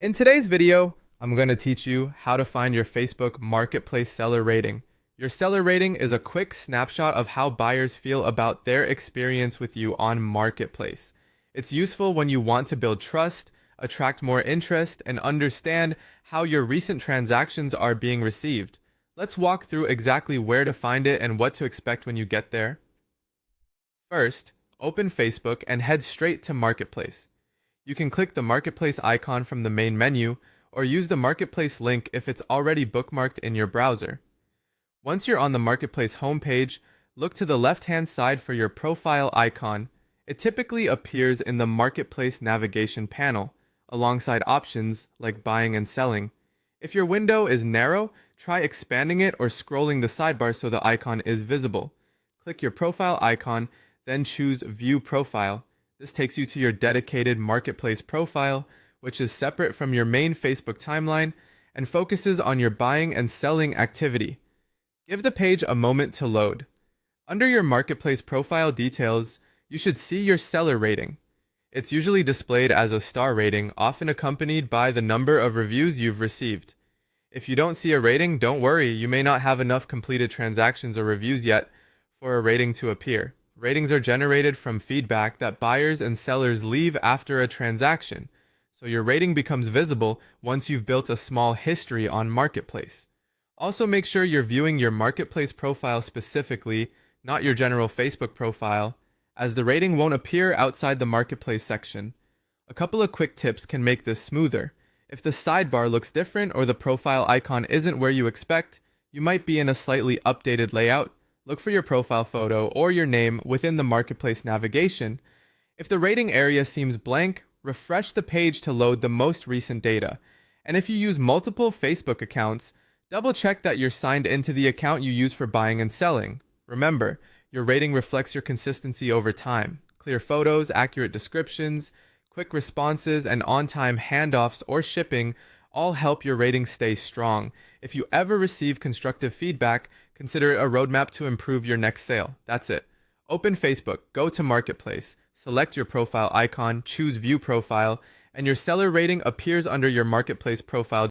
In today's video, I'm going to teach you how to find your Facebook Marketplace seller rating. Your seller rating is a quick snapshot of how buyers feel about their experience with you on Marketplace. It's useful when you want to build trust, attract more interest, and understand how your recent transactions are being received. Let's walk through exactly where to find it and what to expect when you get there. First, open Facebook and head straight to Marketplace. You can click the Marketplace icon from the main menu, or use the Marketplace link if it's already bookmarked in your browser. Once you're on the Marketplace homepage, look to the left-hand side for your profile icon. It typically appears in the Marketplace navigation panel, alongside options like buying and selling. If your window is narrow, try expanding it or scrolling the sidebar so the icon is visible. Click your profile icon, then choose View Profile. This takes you to your dedicated Marketplace profile, which is separate from your main Facebook timeline and focuses on your buying and selling activity. Give the page a moment to load. Under your Marketplace profile details, you should see your seller rating. It's usually displayed as a star rating, often accompanied by the number of reviews you've received. If you don't see a rating, don't worry, you may not have enough completed transactions or reviews yet for a rating to appear. Ratings are generated from feedback that buyers and sellers leave after a transaction, so your rating becomes visible once you've built a small history on Marketplace. Also, make sure you're viewing your Marketplace profile specifically, not your general Facebook profile, as the rating won't appear outside the Marketplace section. A couple of quick tips can make this smoother. If the sidebar looks different or the profile icon isn't where you expect, you might be in a slightly updated layout. Look for your profile photo or your name within the Marketplace navigation. If the rating area seems blank, refresh the page to load the most recent data. And if you use multiple Facebook accounts, double check that you're signed into the account you use for buying and selling. Remember, your rating reflects your consistency over time. Clear photos, accurate descriptions, quick responses, and on-time handoffs or shipping all help your rating stay strong. If you ever receive constructive feedback, consider it a roadmap to improve your next sale. That's it. Open Facebook, go to Marketplace, select your profile icon, choose View Profile, and your seller rating appears under your Marketplace profile